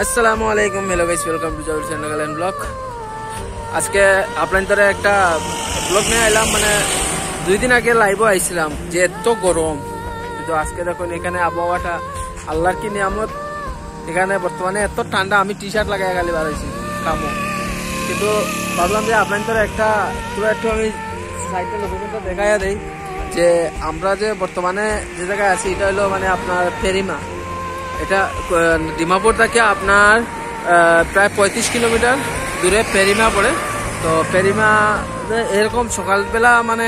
আসসালামু আলাইকুম, hello guys, welcome to Jabir channel and blog. আজকে আপনাদের একটা ব্লগ নিয়ে এলাম। মানে 2 দিন আগে লাইভও আইছিলাম যে এত গরম, কিন্তু আজকে দেখুন এখানে আবহাওয়াটা আল্লাহর কি নিয়ামত। এখানে বর্তমানে এত ঠান্ডা, আমি টি শার্ট লাগাই গালি বাড়াইছি কামো, কিন্তু ভাবলাম যে আপনাদের একটা একটু আমি সাইডের লোকেশনটা দেখাইয়া দেই যে আমরা যে বর্তমানে যে জায়গায় আছি এটা হলো মানে আপনার ফেরিমা। এটা ডিমাপুর থেকে আপনার প্রায় 35 কিলোমিটার দূরে ফেরিমা পড়ে। তো ফেরিমা এরকম সকালবেলা মানে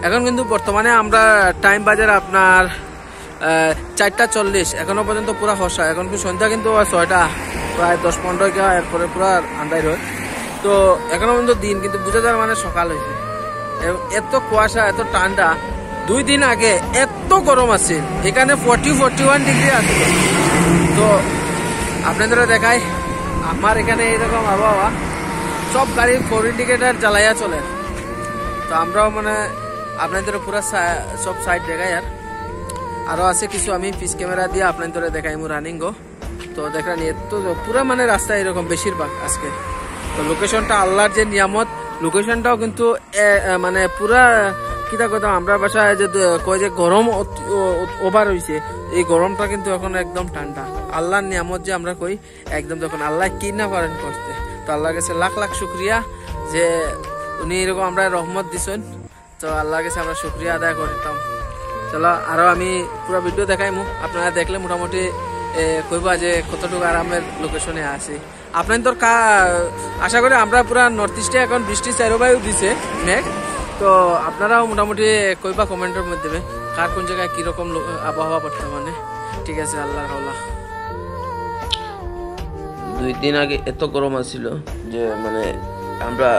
এখন কিন্তু বর্তমানে আমরা টাইম বাজার আপনার 4:40, এখনো পর্যন্ত পুরা হসা। এখন কিন্তু সন্ধ্যা কিন্তু 6টা প্রায় 10-15 এরপরে পুরা আন্দাই রয়। তো এখনো পর্যন্ত দিন কিন্তু বুঝা যায় মানে সকাল হয়েছে। এত কুয়াশা, এত ঠান্ডা। 2 দিন আগে এত গরম আছে, এখানে 41 ডিগ্রি আছে। তো আপনাদের দেখায় আমার এখানে এইরকম আবহাওয়া, সব গাড়ি 4 ইন্ডিকেটার জ্বালাইয়া চলে। তো আমরাও মানে আপনাদের পুরা সব সাইড দেখাই। আরো আছে কিছু, আমি পিস ক্যামেরা দিয়ে আপনাদের দেখাই রানিং গো। তো দেখেন এত পুরা মানে রাস্তা এরকম বেশিরভাগ আজকে। তো লোকেশনটা আল্লাহর যে নিয়ামত, লোকেশনটাও কিন্তু মানে পুরা কিতা কথা আমরা বাসায় যে কয় যে গরম ওভার হয়েছে, এই গরমটা কিন্তু এখন একদম ঠান্ডা। আল্লাহর নিয়ামত যে আমরা কই একদম, যখন আল্লাহ কি না পারেন করতে। তো আল্লাহর কাছে লাখ লাখ শুক্রিয়া যে উনি এরকম আমরা রহমত দিছেন। তো আল্লাহর কাছে আমরা শুক্রিয়া আদায় করতাম। চলো আরো আমি পুরো ভিডিও দেখাইমু, আপনারা দেখলে মোটামুটি কইবা যে কতটুকু আরামের লোকেশনে আছি। আপনাদের আশা করি আমরা পুরা নর্থ ইস্টে এখন বৃষ্টি চারোবায়ু দিছে মেঘ। তো আপনারাও মোটামুটি কইবা কমেন্টের মধ্যে কার কোন জায়গায় কিরকম আবহাওয়া বর্তমানে। ঠিক আছে, আল্লাহর হাওলা। 2 দিন আগে এত গরম আছিল যে মানে আমরা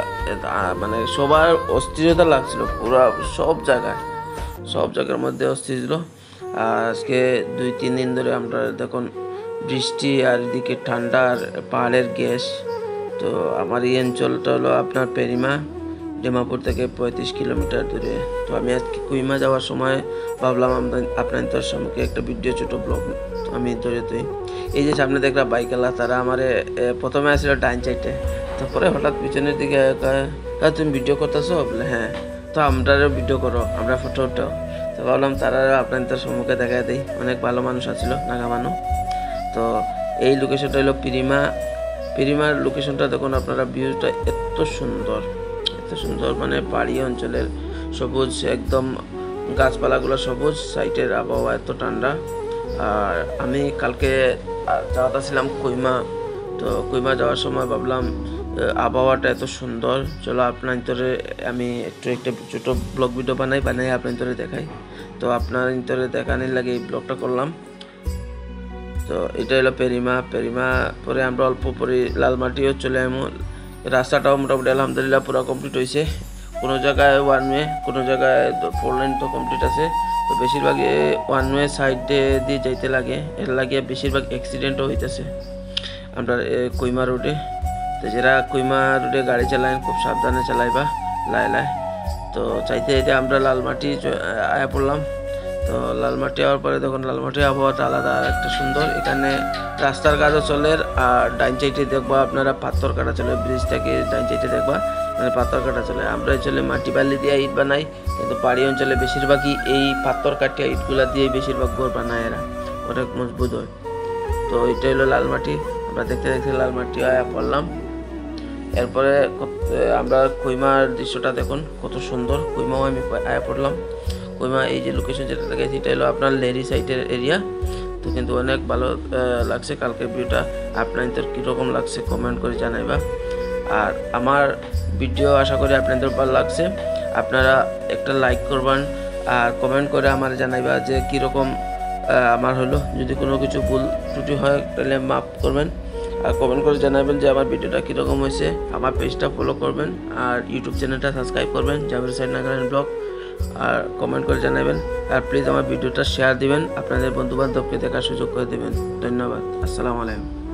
মানে সবার অস্থিরতা লাগছিল, পুরা সব জায়গার মধ্যে অস্থির ছিল। আর আজকে 2-3 দিন ধরে আমরা দেখুন বৃষ্টি আর এদিকে ঠান্ডার পাহাড়ের গ্যাস। তো আমার এই অঞ্চলটা হলো আপনার পেরিমা, ডিমাপুর থেকে 35 কিলোমিটার দূরে। তো আমি আজকে কুইমা যাওয়ার সময় ভাবলাম আপনাদের সম্মুখে একটা ভিডিও ছোট ব্লগ আমি ধরে তুই। এই যে সামনে দেখলাম বাইকওয়ালা, তারা আমার প্রথমে আসছিল ডাইন সাইডে, তারপরে হঠাৎ পিছনের দিকে তুমি ভিডিও করতেছো বলে হ্যাঁ, তো আমরা ভিডিও করো, আমরা ফটো উঠাও। তো ভাবলাম তারা আপনাদের সম্মুখে দেখা দেয়। অনেক ভালো মানুষ আছিল, নাগা মানুষ। তো এই লোকেশনটা হলো পিরিমার লোকেশনটা দেখুন আপনারা, ভিউটা এত সুন্দর মানে পাহাড়ি অঞ্চলের সবুজ, একদম গাছপালাগুলো সবুজ, সাইটের আবহাওয়া এত ঠান্ডা। আর আমি কালকে যাওয়াছিলাম কুইমা। তো কুইমা যাওয়ার সময় ভাবলাম আবহাওয়াটা এত সুন্দর, চলো আপনাদের আমি একটা ছোট ব্লগ ভিডিও বানাই আপনাদের দেখাই। তো আপনাদের দেখানোর লাগে এই ব্লগটা করলাম। তো এটা হলো পেরিমা পরে আমরা অল্প পরে লালমাটিও চলে আসবো। রাস্তাটাও মোটামুটি আলহামদুলিল্লাহ পুরো কমপ্লিট হয়েছে। কোনো জায়গায় 1 ওয়ে, কোনো জায়গায় 4 লেন তো কমপ্লিট আছে। তো বেশিরভাগই 1 ওয়ে সাইডে দিয়ে যাইতে লাগে, এর লাগে বেশিরভাগ অ্যাক্সিডেন্টও হইতেছে আমরা কুইমা রোডে। তো যারা কুইমা রোডে গাড়ি চালায় খুব সাবধানে চালাইবা, লাই। তো চাইতে আমরা লালমাটি আয়া পড়লাম। তো লালমাটি যাওয়ার পরে দেখুন লালমাটির আবহাওয়াটা আলাদা, আর একটা সুন্দর। এখানে রাস্তার কাজও চলে, আর ডাইন সাইডে দেখবা আপনারা পাথর কাটা চলে, ব্রিজ থেকে ডাইন সাইডে দেখবা মানে পাথর কাটা চলে। আমরা চলে মাটি বালি দিয়ে ইট বানাই, কিন্তু পাহাড়ি অঞ্চলে বেশিরভাগই এই পাথর কাটিয়া ইটগুলা দিয়ে বেশিরভাগ ঘর বানায়, এরা অনেক মজবুত হয়। তো এটা হলো লালমাটি, আমরা দেখতে লালমাটি আয়া পড়লাম। এরপরে আমরা কুইমার দৃশ্যটা দেখুন কত সুন্দর। কুইমাও আমি আয়া পড়লাম। কুইমা এই যে লোকেশন যেটা দেখাচ্ছি এটা হলো আপনার লেরি সাইটের এরিয়া। তো কিন্তু অনেক ভালো লাগছে কালকের ভিউটা। আপনাদের কীরকম লাগছে কমেন্ট করে জানাইবা। আর আমার ভিডিও আশা করি আপনাদের ভালো লাগছে। আপনারা একটা লাইক করবেন আর কমেন্ট করে আমার জানাইবা যে কীরকম আমার হলো। যদি কোনো কিছু ভুল ত্রুটি হয় তাহলে মাফ করবেন, আর কমেন্ট করে জানাবেন যে আমার ভিডিওটা কীরকম হয়েছে। আমার পেজটা ফলো করবেন আর ইউটিউব চ্যানেলটা সাবস্ক্রাইব করবেন, জাবির হোসেন নাগালেন্ড ব্লগ। আর কমেন্ট করে জানাবেন, আর প্লিজ আমার ভিডিওটা শেয়ার দিবেন, আপনাদের বন্ধুবান্ধবকে দেখার সুযোগ করে দেবেন। ধন্যবাদ, আসসালামু আলাইকুম।